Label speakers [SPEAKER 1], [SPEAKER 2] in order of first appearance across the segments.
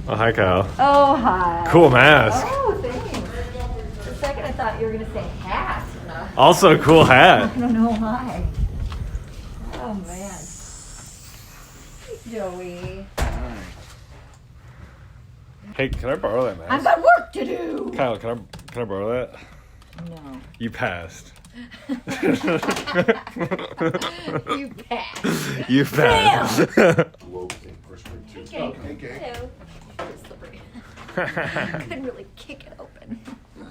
[SPEAKER 1] Oh, hi, Kyle.
[SPEAKER 2] Oh, hi.
[SPEAKER 1] Cool mask.
[SPEAKER 2] Oh, thanks. For a second, I thought you were going to say hat.
[SPEAKER 1] Also a cool hat.
[SPEAKER 2] I don't know why. Oh, man. Hey, Joey.
[SPEAKER 1] Hey, can I borrow that mask?
[SPEAKER 2] I've got work to do.
[SPEAKER 1] Kyle, can I borrow that?
[SPEAKER 2] No.
[SPEAKER 1] You passed.
[SPEAKER 2] You passed.
[SPEAKER 1] You passed.
[SPEAKER 2] Okay. It's slippery. I couldn't really kick it open.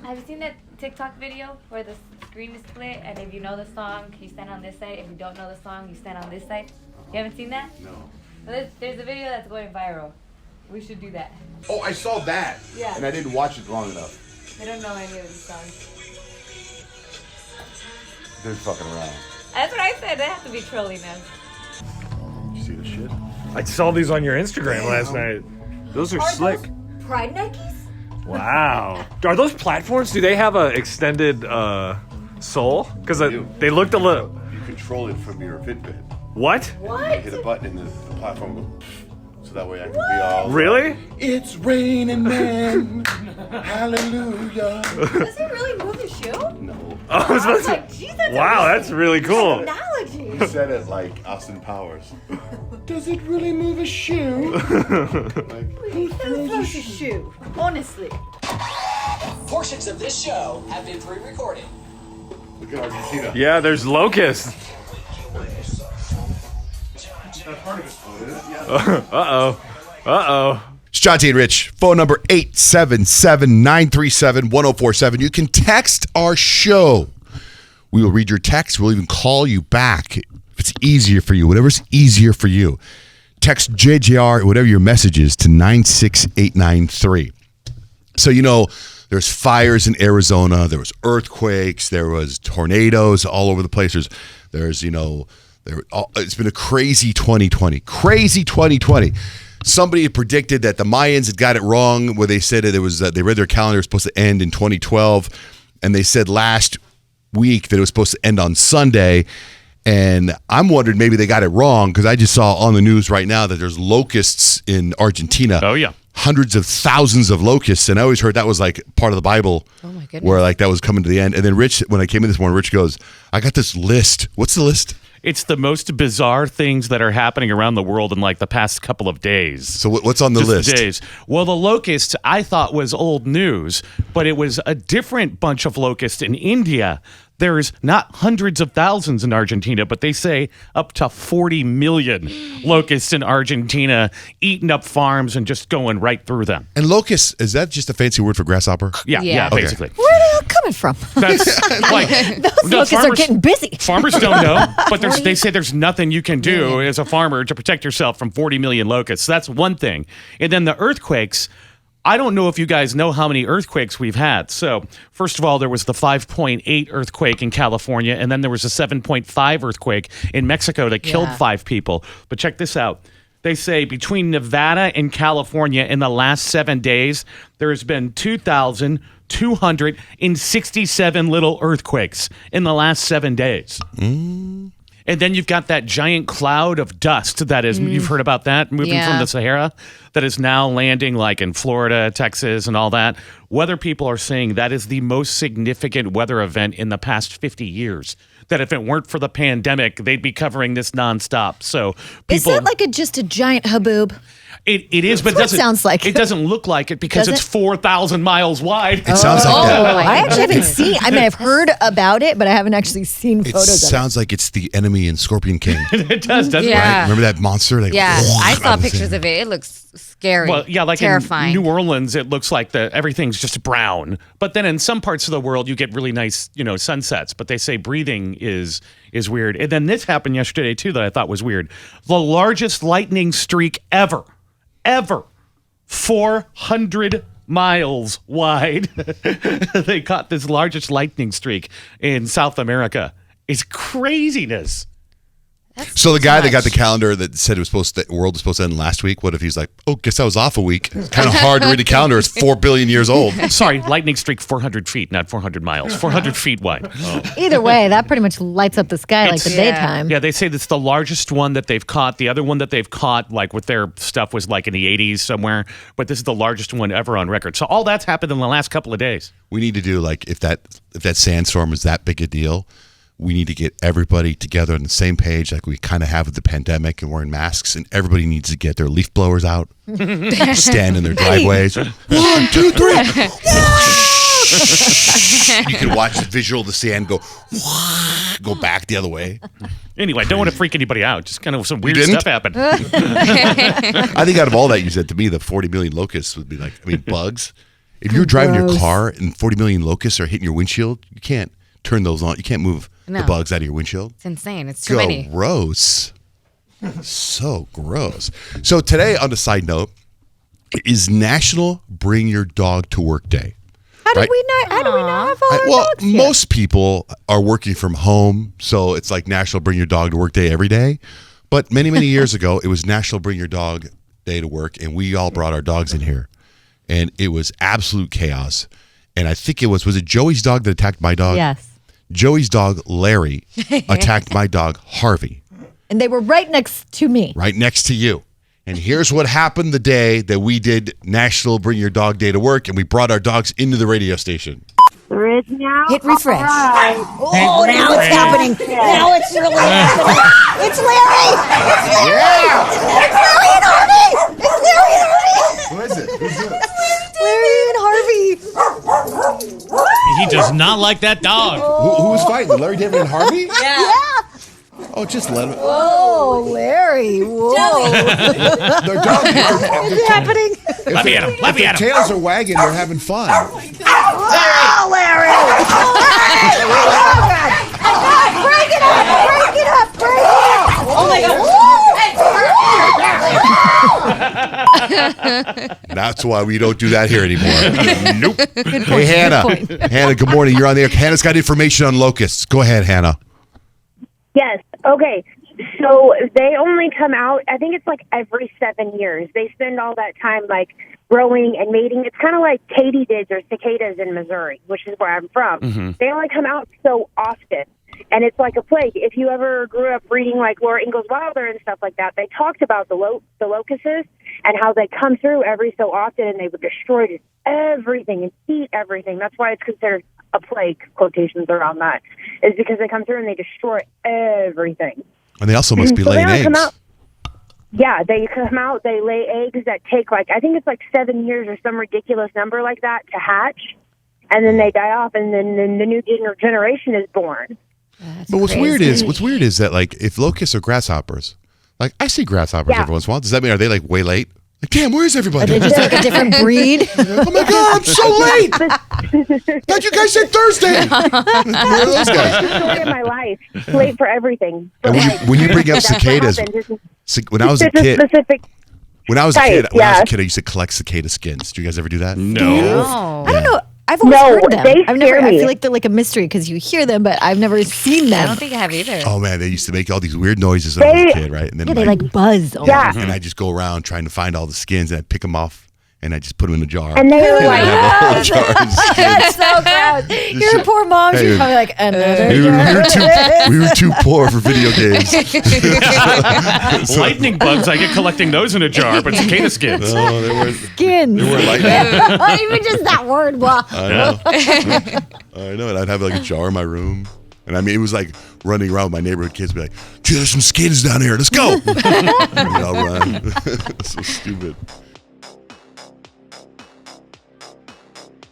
[SPEAKER 3] Have you seen that TikTok video where the screen is split and if you know the song, you stand on this side. If you don't know the song, you stand on this side? You haven't seen that?
[SPEAKER 4] No.
[SPEAKER 3] Well, there's a video that's going viral. We should do that.
[SPEAKER 4] Oh, I saw that.
[SPEAKER 3] Yeah.
[SPEAKER 4] And I didn't watch it long enough.
[SPEAKER 3] They don't know any of these songs.
[SPEAKER 4] They're fucking around.
[SPEAKER 3] That's what I said. They have to be trolling us.
[SPEAKER 4] You see the shit?
[SPEAKER 1] I saw these on your Instagram last night. Those are slick.
[SPEAKER 2] Those Pride Nikes?
[SPEAKER 1] Wow. Are those platforms? Do they have a extended sole? Because they looked a little.
[SPEAKER 4] You control it from your Fitbit.
[SPEAKER 1] What?
[SPEAKER 4] You
[SPEAKER 2] What?
[SPEAKER 4] hit a button and the platform goes. So that way I can be all.
[SPEAKER 1] Really?
[SPEAKER 4] It's raining men. Hallelujah.
[SPEAKER 2] Does it really move the shoe?
[SPEAKER 4] No.
[SPEAKER 1] Oh, I was
[SPEAKER 2] I
[SPEAKER 1] about
[SPEAKER 2] was
[SPEAKER 1] to-
[SPEAKER 2] like, geez, that's
[SPEAKER 1] wow, that's really cool.
[SPEAKER 2] technology.
[SPEAKER 4] He said it like Austin Powers. Does it really move a shoe? Like,
[SPEAKER 2] Who throws a shoe? Honestly.
[SPEAKER 5] Portions of this show have been pre-recorded.
[SPEAKER 4] look at Argentina.
[SPEAKER 1] Yeah, there's locusts.
[SPEAKER 4] That's part of it.
[SPEAKER 1] Uh-oh. Uh-oh.
[SPEAKER 6] It's Johnjay and Rich. Phone number 877-937-1047. You can text our show. We will read your text. We'll even call you back if it's easier for you. Whatever's easier for you. Text JJR, whatever your message is, to 96893. So, there's fires in Arizona. There was earthquakes. There was tornadoes all over the place. There's it's been a crazy 2020. Crazy 2020. Somebody had predicted that the Mayans had got it wrong where they said it was they read their calendar was supposed to end in 2012, and they said last week that it was supposed to end on Sunday. And I'm wondering maybe they got it wrong because I just saw on the news right now that there's locusts in Argentina.
[SPEAKER 1] Oh, yeah.
[SPEAKER 6] Hundreds of thousands of locusts. And I always heard that was like part of the Bible.
[SPEAKER 7] Oh, my goodness.
[SPEAKER 6] Where like that was coming to the end. And then Rich, when I came in this morning, Rich goes, I got this list. What's the list?
[SPEAKER 8] It's the most bizarre things that are happening around the world in like the past couple of days.
[SPEAKER 6] So what's on the
[SPEAKER 8] Just
[SPEAKER 6] list?
[SPEAKER 8] Days. Well, the locusts I thought was old news, but it was a different bunch of locusts in India. There's not hundreds of thousands in Argentina, but they say up to 40 million locusts in Argentina eating up farms and just going right through them.
[SPEAKER 6] And locust, is that just a fancy word for grasshopper?
[SPEAKER 8] Yeah,
[SPEAKER 7] Yeah. Okay.
[SPEAKER 8] basically.
[SPEAKER 2] Where are they all coming from?
[SPEAKER 8] That's like
[SPEAKER 2] Those locusts are getting busy.
[SPEAKER 8] Farmers don't know, but they say there's nothing you can do as a farmer to protect yourself from 40 million locusts. That's one thing. And then the earthquakes. I don't know if you guys know how many earthquakes we've had. So, first of all, there was the 5.8 earthquake in California, and then there was a 7.5 earthquake in Mexico that killed 5 people. But check this out. They say between Nevada and California in the last 7 days, there has been 2,267 little earthquakes in the last 7 days. And then you've got that giant cloud of dust that is, you've heard about that, moving from the Sahara, that is now landing like in Florida, Texas, and all that. Weather people are saying that is the most significant weather event in the past 50 years. That if it weren't for the pandemic, they'd be covering this nonstop. So people,
[SPEAKER 2] Is that like just a giant haboob?
[SPEAKER 8] It is, but it
[SPEAKER 2] That's what
[SPEAKER 8] doesn't
[SPEAKER 2] it sounds like.
[SPEAKER 8] It doesn't look like it because
[SPEAKER 2] Does
[SPEAKER 8] it's
[SPEAKER 2] it?
[SPEAKER 8] 4,000 miles wide.
[SPEAKER 6] It sounds like that.
[SPEAKER 2] I actually haven't seen. I mean, I've heard about it, but I haven't actually seen
[SPEAKER 6] It
[SPEAKER 2] photos of it.
[SPEAKER 6] sounds like it's the enemy in Scorpion King.
[SPEAKER 8] It does, doesn't it?
[SPEAKER 7] Yeah.
[SPEAKER 6] Right? Remember that monster? Like,
[SPEAKER 7] Yeah, I saw
[SPEAKER 6] was
[SPEAKER 7] pictures
[SPEAKER 6] in-
[SPEAKER 7] of it. It looks scary.
[SPEAKER 8] Well, yeah, like
[SPEAKER 7] terrifying.
[SPEAKER 8] in New Orleans, it looks like everything's just brown. But then in some parts of the world, you get really nice, sunsets. But they say breathing is weird. And then this happened yesterday too that I thought was weird. The largest lightning streak ever, 400 miles wide. They caught this largest lightning streak in South America. It's craziness.
[SPEAKER 6] So the guy that got the calendar that said the world was supposed to end last week, what if he's like, oh, guess I was off a week? It's kind of hard to read a calendar. It's 4 billion years old.
[SPEAKER 8] Sorry, lightning streak 400 feet, not 400 miles. 400 feet wide.
[SPEAKER 2] Either way, that pretty much lights up the sky like the daytime.
[SPEAKER 8] Yeah, they say that's the largest one that they've caught. The other one that they've caught, like with their stuff, was like in the 80s somewhere. But this is the largest one ever on record. So all that's happened in the last couple of days.
[SPEAKER 6] We need to do like if that sandstorm is that big a deal, we need to get everybody together on the same page like we kind of have with the pandemic and wearing masks, and everybody needs to get their leaf blowers out, stand in their driveways. 1, 2, 3. You can watch the visual of the sand go back the other way.
[SPEAKER 8] Anyway, I don't want to freak anybody out. Just kind of some weird
[SPEAKER 6] didn't?
[SPEAKER 8] stuff happened.
[SPEAKER 6] I think out of all that you said, to me, the 40 million locusts would be like, bugs. If you're driving your car and 40 million locusts are hitting your windshield, you can't turn those on. You can't move the bugs out of your windshield.
[SPEAKER 7] It's insane. It's too many.
[SPEAKER 6] Gross. So gross. So today, on a side note, is National Bring Your Dog to Work Day.
[SPEAKER 2] How do we not have all our dogs yet?
[SPEAKER 6] Most people are working from home, so it's like National Bring Your Dog to Work Day every day. But many, many years ago, it was National Bring Your Dog Day to work, and we all brought our dogs in here. And it was absolute chaos. And I think was it Joey's dog that attacked my dog?
[SPEAKER 2] Yes.
[SPEAKER 6] Joey's dog, Larry, attacked my dog, Harvey.
[SPEAKER 2] And they were right next to me.
[SPEAKER 6] Right next to you. And here's what happened the day that we did National Bring Your Dog Day to work, and we brought our dogs into the radio station.
[SPEAKER 2] Hit refresh.
[SPEAKER 9] Right.
[SPEAKER 2] Oh, now it's happening. Now it's really happening. It's Larry. It's Larry. It's Larry and Harvey. It's Larry and Harvey.
[SPEAKER 6] Who is it? Who's it?
[SPEAKER 2] Larry and Harvey.
[SPEAKER 8] He does not like that dog.
[SPEAKER 6] Who was fighting? Larry David and Harvey?
[SPEAKER 2] Yeah.
[SPEAKER 6] Oh, just let him.
[SPEAKER 2] Whoa, Larry. Whoa.
[SPEAKER 6] Their dogs
[SPEAKER 2] What's happening?
[SPEAKER 8] Let me at him. Let me at him.
[SPEAKER 6] tails are wagging. They're having fun.
[SPEAKER 2] Oh, Larry. Oh, God. Break it up. Break it up. Break it up. Oh, my God.
[SPEAKER 6] That's why we don't do that here anymore. Nope. Hey,
[SPEAKER 2] Good
[SPEAKER 6] Hannah.
[SPEAKER 2] point.
[SPEAKER 6] Hannah, good morning. You're on the air. Hannah's got information on locusts. Go ahead, Hannah.
[SPEAKER 9] Yes. Okay. So they only come out, I think it's like every 7 years. They spend all that time like growing and mating. It's kind of like katydids or cicadas in Missouri, which is where I'm from.
[SPEAKER 8] Mm-hmm.
[SPEAKER 9] They only come out so often. And it's like a plague. If you ever grew up reading like Laura Ingalls Wilder and stuff like that, they talked about the locusts and how they come through every so often and they would destroy just everything and eat everything. That's why it's considered a plague, quotations around that, is because they come through and they destroy everything.
[SPEAKER 6] And they also must be
[SPEAKER 9] So they
[SPEAKER 6] laying
[SPEAKER 9] only
[SPEAKER 6] eggs.
[SPEAKER 9] come out. Yeah, they come out, they lay eggs that take like, I think it's like 7 years or some ridiculous number like that to hatch. And then they die off and then the new generation is born.
[SPEAKER 6] But what's weird is that like if locusts are grasshoppers, like I see grasshoppers every once in a while. Does that mean are they like way late? Like, damn, where is everybody?
[SPEAKER 2] Are they just like a different breed?
[SPEAKER 6] Oh my God, I'm so late! Thought you guys said Thursday. Where are those guys?
[SPEAKER 9] It's the way of my life. Late for everything.
[SPEAKER 6] And when you bring up
[SPEAKER 9] That's what
[SPEAKER 6] cicadas,
[SPEAKER 9] happens.
[SPEAKER 6] when I was a
[SPEAKER 9] It's
[SPEAKER 6] kid,
[SPEAKER 9] specific.
[SPEAKER 6] when I was a
[SPEAKER 9] Right,
[SPEAKER 6] kid, I
[SPEAKER 9] yeah.
[SPEAKER 6] used to collect cicada skins. Do you guys ever do that?
[SPEAKER 8] No.
[SPEAKER 2] I don't know. I've always
[SPEAKER 9] No,
[SPEAKER 2] heard them.
[SPEAKER 9] they
[SPEAKER 2] I
[SPEAKER 9] scare me.
[SPEAKER 2] feel like they're like a mystery because you hear them, but I've never seen them.
[SPEAKER 7] I don't think I have either.
[SPEAKER 6] Oh man, they used to make all these weird noises when I was a kid, right? And then
[SPEAKER 2] Yeah, they like buzz.
[SPEAKER 9] Yeah.
[SPEAKER 6] and I just go around trying to find all the skins and I pick them off and I just put them in a jar.
[SPEAKER 9] And they were
[SPEAKER 6] And I
[SPEAKER 9] like,
[SPEAKER 6] have a whole jar of skins.
[SPEAKER 2] That's so gross. Your poor mom,
[SPEAKER 6] Hey,
[SPEAKER 2] she's probably like, another
[SPEAKER 6] we were too poor for video games.
[SPEAKER 8] Lightning bugs, I get collecting those in a jar, but cicada skins.
[SPEAKER 6] Oh, they were
[SPEAKER 2] skins.
[SPEAKER 6] lightning.
[SPEAKER 2] Even just that word. Blah.
[SPEAKER 6] I know. I know. And I'd have like a jar in my room. And I mean, it was like running around with my neighborhood kids, be like, dude, there's some skins down here. Let's go. And I'll run. So stupid.